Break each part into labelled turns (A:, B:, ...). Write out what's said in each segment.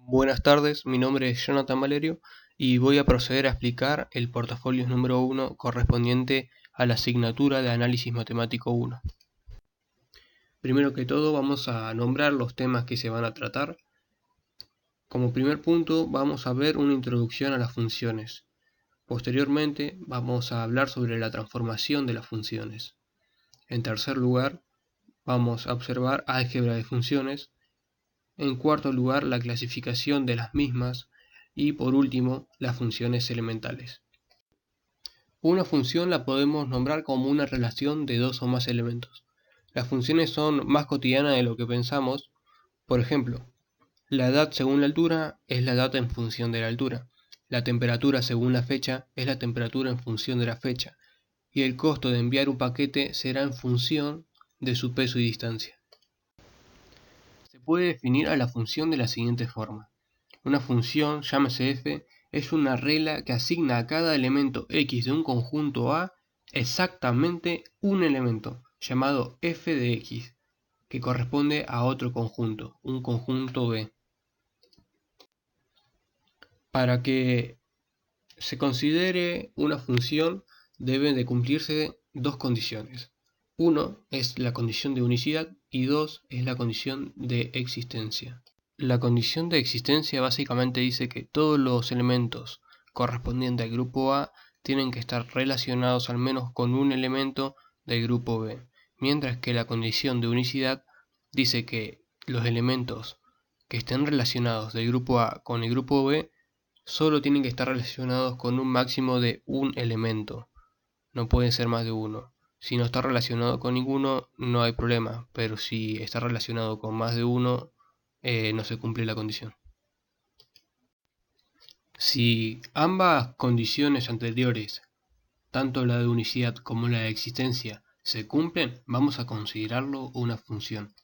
A: Buenas tardes, mi nombre es Jonathan Valerio y voy a proceder a explicar el portafolio número 1 correspondiente a la asignatura de Análisis Matemático 1. Primero que todo vamos a nombrar los temas que se van a tratar. Como primer punto vamos a ver una introducción a las funciones. Posteriormente vamos a hablar sobre la transformación de las funciones. En tercer lugar vamos a observar álgebra de funciones. En cuarto lugar, la clasificación de las mismas y por último, las funciones elementales. Una función la podemos nombrar como una relación de dos o más elementos. Las funciones son más cotidianas de lo que pensamos. Por ejemplo, la edad según la altura es la edad en función de la altura. La temperatura según la fecha es la temperatura en función de la fecha. Y el costo de enviar un paquete será en función de su peso y distancia. Se puede definir a la función de la siguiente forma. Una función, llámese f, es una regla que asigna a cada elemento x de un conjunto A exactamente un elemento, llamado f de x, que corresponde a otro conjunto, un conjunto B. Para que se considere una función deben de cumplirse dos condiciones. Uno es la condición de unicidad y dos es la condición de existencia. La condición de existencia básicamente dice que todos los elementos correspondientes al grupo A tienen que estar relacionados al menos con un elemento del grupo B, mientras que la condición de unicidad dice que los elementos que estén relacionados del grupo A con el grupo B solo tienen que estar relacionados con un máximo de un elemento, no pueden ser más de uno. Si no está relacionado con ninguno, no hay problema, pero si está relacionado con más de uno, no se cumple la condición. Si ambas condiciones anteriores, tanto la de unicidad como la de existencia, se cumplen, vamos a considerarlo una función.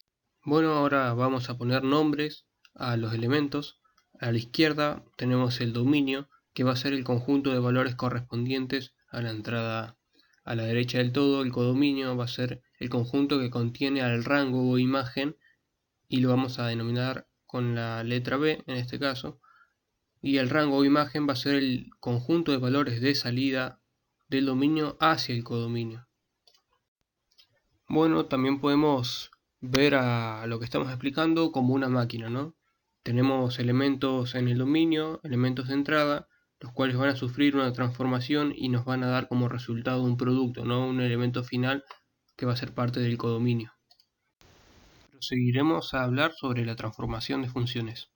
A: Bueno, ahora vamos a poner nombres a los elementos. A la izquierda tenemos el dominio, que va a ser el conjunto de valores correspondientes a la entrada. A la derecha del todo, el codominio va a ser el conjunto que contiene al rango o imagen y lo vamos a denominar con la letra B en este caso. Y el rango o imagen va a ser el conjunto de valores de salida del dominio hacia el codominio. Bueno, también podemos ver a lo que estamos explicando como una máquina, ¿no? Tenemos elementos en el dominio, elementos de entrada, los cuales van a sufrir una transformación y nos van a dar como resultado un producto, ¿no? Un elemento final que va a ser parte del codominio. Proseguiremos a hablar sobre la transformación de funciones.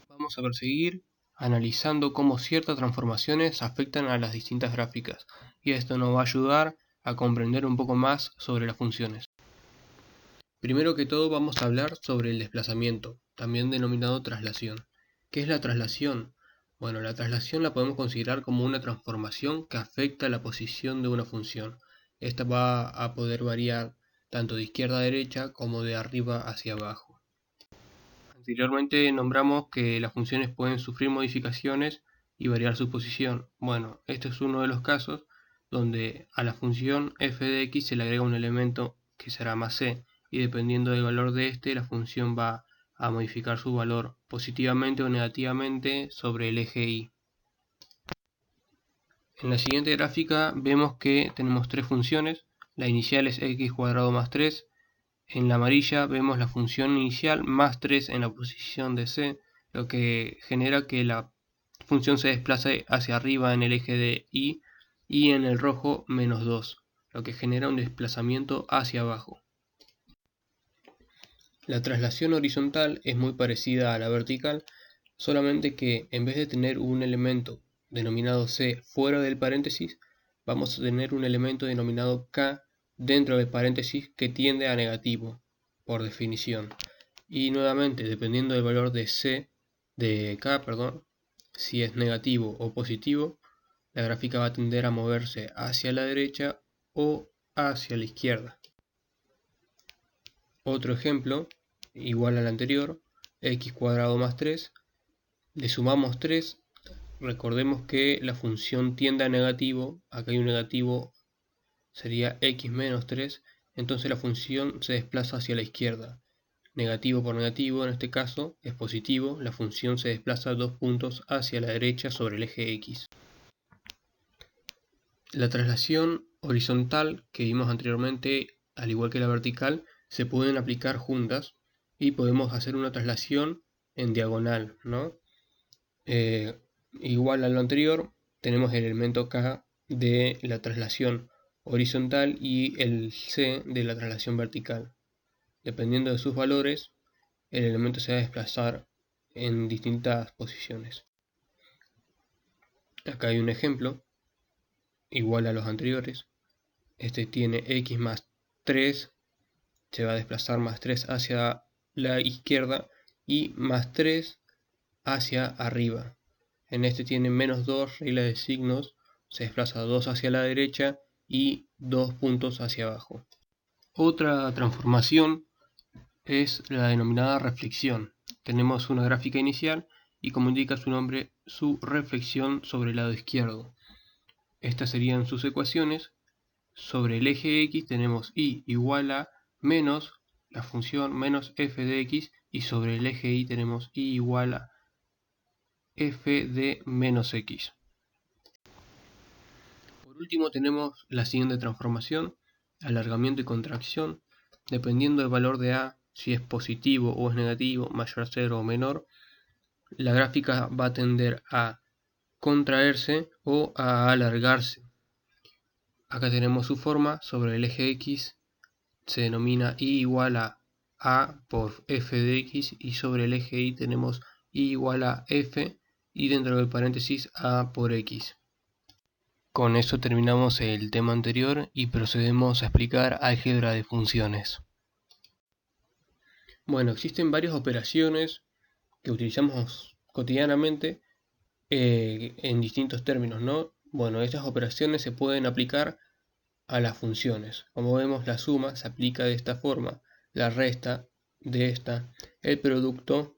A: Vamos a proseguir analizando cómo ciertas transformaciones afectan a las distintas gráficas, y esto nos va a ayudar a comprender un poco más sobre las funciones. Primero que todo vamos a hablar sobre el desplazamiento, también denominado traslación. ¿Qué es la traslación? Bueno, la traslación la podemos considerar como una transformación que afecta la posición de una función. Esta va a poder variar tanto de izquierda a derecha como de arriba hacia abajo. Anteriormente nombramos que las funciones pueden sufrir modificaciones y variar su posición. Bueno, este es uno de los casos donde a la función f de x se le agrega un elemento que será más c, y dependiendo del valor de este, la función va a modificar su valor positivamente o negativamente sobre el eje y. En la siguiente gráfica vemos que tenemos tres funciones. La inicial es x cuadrado más 3. En la amarilla vemos la función inicial más 3 en la posición de c, lo que genera que la función se desplace hacia arriba en el eje de y en el rojo menos 2, lo que genera un desplazamiento hacia abajo. La traslación horizontal es muy parecida a la vertical, solamente que en vez de tener un elemento denominado c fuera del paréntesis, vamos a tener un elemento denominado k dentro del paréntesis que tiende a negativo, por definición. Y nuevamente, dependiendo del valor de k, si es negativo o positivo, la gráfica va a tender a moverse hacia la derecha o hacia la izquierda. Otro ejemplo, igual al anterior, x cuadrado más 3, le sumamos 3, recordemos que la función tiende a negativo, acá hay un negativo, sería x menos 3, entonces la función se desplaza hacia la izquierda. negativo por negativo, en este caso es positivo, la función se desplaza 2 puntos hacia la derecha sobre el eje X. La traslación horizontal que vimos anteriormente, al igual que la vertical, se pueden aplicar juntas y podemos hacer una traslación en diagonal, ¿no? Igual a lo anterior, tenemos el elemento K de la traslación horizontal y el C de la traslación vertical. Dependiendo de sus valores, el elemento se va a desplazar en distintas posiciones. Acá hay un ejemplo igual a los anteriores. Este tiene x más 3, se va a desplazar más 3 hacia la izquierda y más 3 hacia arriba. En este tiene menos 2, regla de signos, se desplaza 2 hacia la derecha y 2 puntos hacia abajo. Otra transformación es la denominada reflexión. Tenemos una gráfica inicial y, como indica su nombre, su reflexión sobre el lado izquierdo. Estas serían sus ecuaciones. Sobre el eje X tenemos y igual a menos la función menos f de x, y sobre el eje Y tenemos y igual a f de menos x. Por último tenemos la siguiente transformación: alargamiento y contracción. Dependiendo del valor de a, si es positivo o es negativo, mayor a 0 o menor, la gráfica va a tender a contraerse o a alargarse. Acá tenemos su forma. Sobre el eje X se denomina y igual a por f de x, y sobre el eje Y tenemos y igual a f y dentro del paréntesis a por x. Con eso terminamos el tema anterior y procedemos a explicar álgebra de funciones. Bueno, existen varias operaciones que utilizamos cotidianamente en distintos términos, ¿no? Bueno, estas operaciones se pueden aplicar a las funciones. Como vemos, la suma se aplica de esta forma, la resta de esta, el producto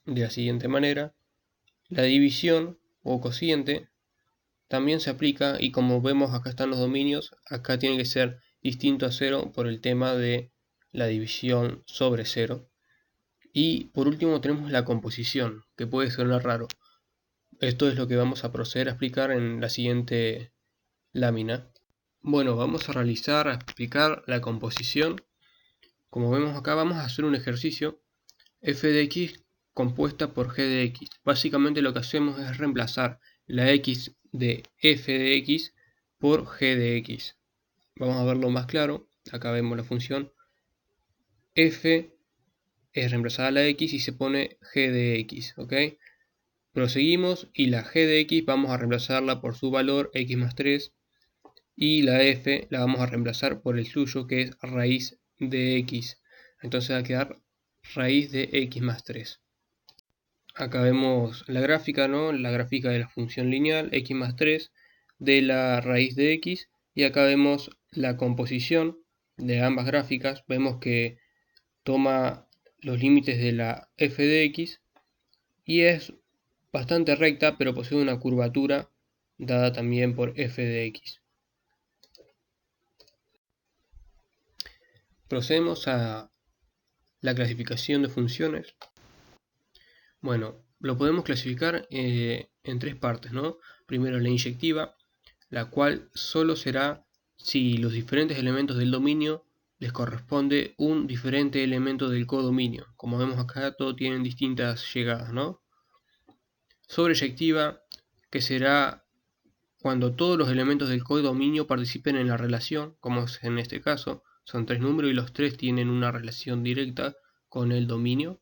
A: de la siguiente manera, la división o cociente también se aplica, y como vemos acá están los dominios, acá tiene que ser distinto a 0 por el tema de la división sobre 0. Y por último tenemos la composición, que puede sonar raro. Esto es lo que vamos a proceder a explicar en la siguiente lámina. Bueno, vamos a explicar la composición. Como vemos acá, vamos a hacer un ejercicio. F de x compuesta por g de x. Básicamente lo que hacemos es reemplazar la x de f de x por g de x. Vamos a verlo más claro. Acá vemos la función. F es reemplazada la x y se pone g de x, ¿ok? Proseguimos y la g de x vamos a reemplazarla por su valor, x más 3. Y la f la vamos a reemplazar por el suyo, que es raíz de x. Entonces va a quedar raíz de x más 3. Acá vemos la gráfica, ¿no? La gráfica de la función lineal x más 3 de la raíz de x. Y acá vemos la composición de ambas gráficas. Vemos que toma los límites de la f de x y es bastante recta, pero posee una curvatura dada también por f de x. Procedemos a la clasificación de funciones. Bueno, lo podemos clasificar en tres partes, ¿no? Primero la inyectiva, la cual solo será si los diferentes elementos del dominio les corresponde un diferente elemento del codominio. Como vemos acá, todos tienen distintas llegadas, ¿no? Sobreyectiva, que será cuando todos los elementos del codominio participen en la relación, como es en este caso. Son tres números y los tres tienen una relación directa con el dominio.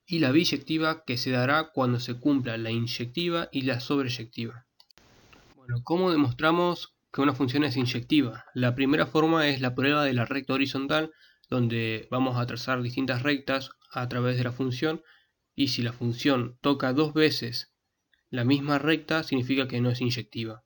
A: Y la biyectiva, que se dará cuando se cumpla la inyectiva y la sobreyectiva. Bueno, ¿cómo demostramos que una función es inyectiva? La primera forma es la prueba de la recta horizontal, donde vamos a trazar distintas rectas a través de la función, y si la función toca dos veces la misma recta, significa que no es inyectiva.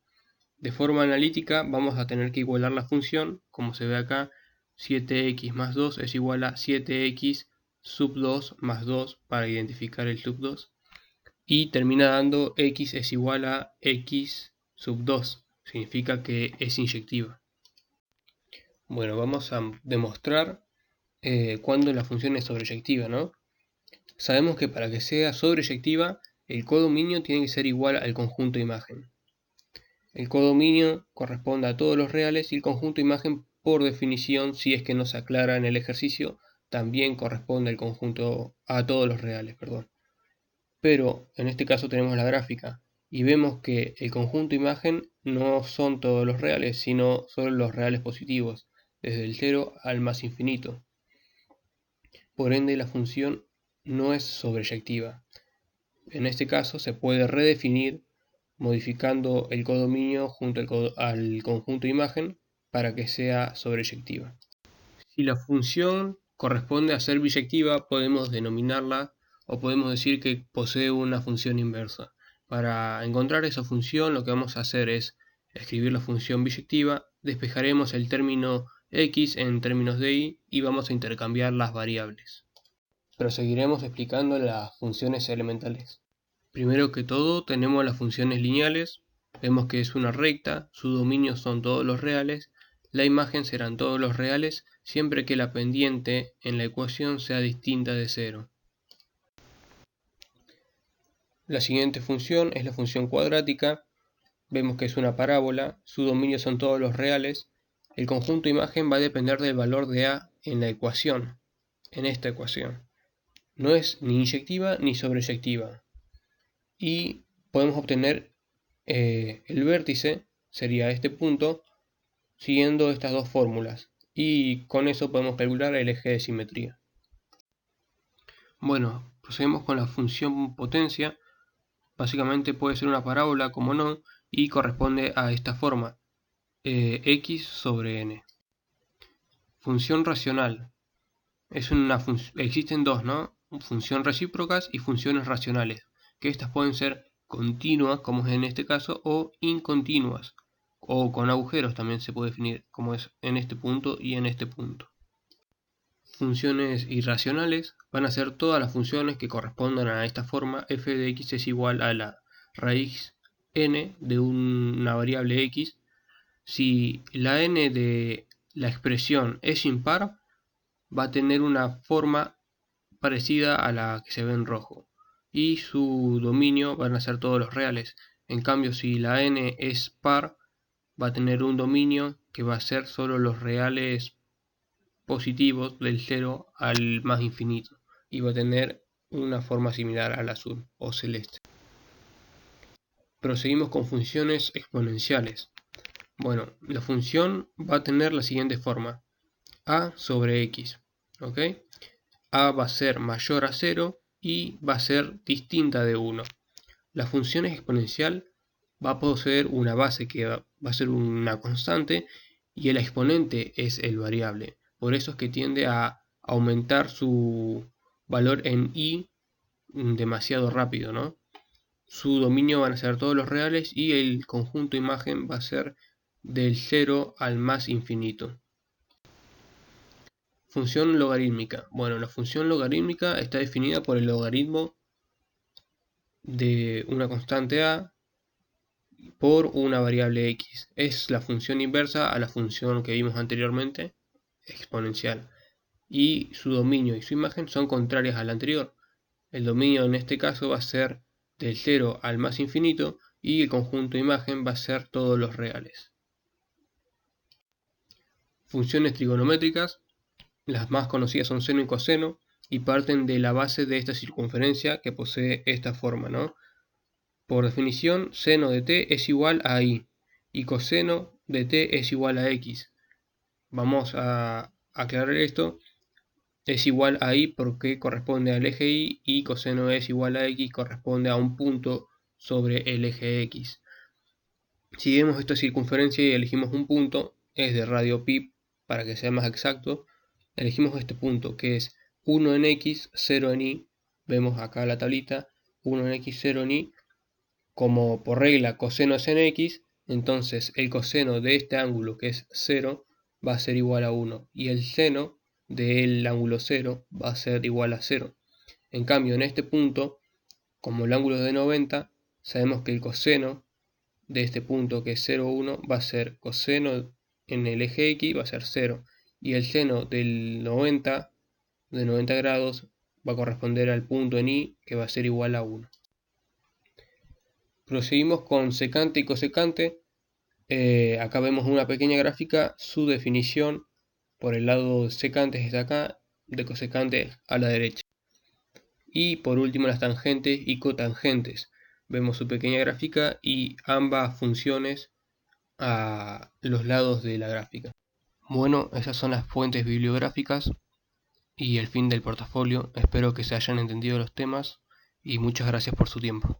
A: De forma analítica vamos a tener que igualar la función, como se ve acá. 7x más 2 es igual a 7x sub 2 más 2 para identificar el sub 2, y termina dando x es igual a x sub 2, significa que es inyectiva. Bueno, vamos a demostrar cuando la función es sobreyectiva, ¿no? Sabemos que para que sea sobreyectiva, el codominio tiene que ser igual al conjunto imagen. El codominio corresponde a todos los reales y el conjunto imagen, por definición, si es que no se aclara en el ejercicio, también corresponde al conjunto a todos los reales, perdón. Pero en este caso tenemos la gráfica y vemos que el conjunto imagen no son todos los reales, sino solo los reales positivos, desde el 0 al más infinito. Por ende, la función no es sobreyectiva. En este caso se puede redefinir modificando el codominio junto al conjunto imagen para que sea sobreyectiva. Si la función corresponde a ser biyectiva, podemos denominarla o podemos decir que posee una función inversa. Para encontrar esa función, lo que vamos a hacer es escribir la función biyectiva, despejaremos el término x en términos de y y vamos a intercambiar las variables. Proseguiremos explicando las funciones elementales. Primero que todo tenemos las funciones lineales, vemos que es una recta, su dominio son todos los reales, la imagen serán todos los reales siempre que la pendiente en la ecuación sea distinta de 0. La siguiente función es la función cuadrática, vemos que es una parábola, su dominio son todos los reales, el conjunto imagen va a depender del valor de a en la ecuación, en esta ecuación. No es ni inyectiva ni sobreyectiva. Y podemos obtener el vértice, sería este punto, siguiendo estas dos fórmulas. Y con eso podemos calcular el eje de simetría. Bueno, procedemos con la función potencia. Básicamente puede ser una parábola, como no, y corresponde a esta forma. X sobre n. Función racional. Existen dos, ¿no? Función recíprocas y funciones racionales, que estas pueden ser continuas, como es en este caso, o incontinuas, o con agujeros también se puede definir, como es en este punto y en este punto. Funciones irracionales van a ser todas las funciones que correspondan a esta forma. F de x es igual a la raíz n de una variable x. Si la n de la expresión es impar, va a tener una forma parecida a la que se ve en rojo y su dominio van a ser todos los reales. En cambio, si la n es par, va a tener un dominio que va a ser solo los reales positivos del 0 al más infinito y va a tener una forma similar al azul o celeste. Proseguimos con funciones exponenciales. Bueno, la función va a tener la siguiente forma: a sobre x, ¿ok? A va a ser mayor a 0 y va a ser distinta de 1. La función exponencial va a poseer una base que va a ser una constante y el exponente es el variable. Por eso es que tiende a aumentar su valor en y demasiado rápido, ¿no? Su dominio van a ser todos los reales y el conjunto imagen va a ser del 0 al más infinito. Función logarítmica. Bueno, la función logarítmica está definida por el logaritmo de una constante a por una variable x. Es la función inversa a la función que vimos anteriormente, exponencial. Y su dominio y su imagen son contrarias a la anterior. El dominio en este caso va a ser del 0 al más infinito y el conjunto imagen va a ser todos los reales. Funciones trigonométricas. Las más conocidas son seno y coseno y parten de la base de esta circunferencia que posee esta forma, ¿no? Por definición, seno de t es igual a y y coseno de t es igual a x. Vamos a aclarar esto. Es igual a y porque corresponde al eje y, y coseno es igual a x corresponde a un punto sobre el eje x. Si vemos esta circunferencia y elegimos un punto, es de radio pi para que sea más exacto, elegimos este punto que es 1 en x, 0 en y. Vemos acá la tablita, 1 en x, 0 en y. Como por regla coseno es en x, entonces el coseno de este ángulo que es 0 va a ser igual a 1 y el seno del ángulo 0 va a ser igual a 0. En cambio, en este punto, como el ángulo es de 90, sabemos que el coseno de este punto que es 0, 1 va a ser coseno en el eje x va a ser 0 y el seno del 90 grados va a corresponder al punto en y, que va a ser igual a 1. Proseguimos con secante y cosecante. Acá vemos una pequeña gráfica, su definición por el lado de secante está acá, de cosecante a la derecha. Y por último las tangentes y cotangentes. Vemos su pequeña gráfica y ambas funciones a los lados de la gráfica. Bueno, esas son las fuentes bibliográficas y el fin del portafolio. Espero que se hayan entendido los temas y muchas gracias por su tiempo.